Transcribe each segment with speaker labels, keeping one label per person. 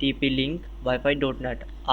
Speaker 1: TP-Link-Wi-Fi.net۔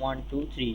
Speaker 1: 123۔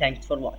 Speaker 1: Thanks for watching.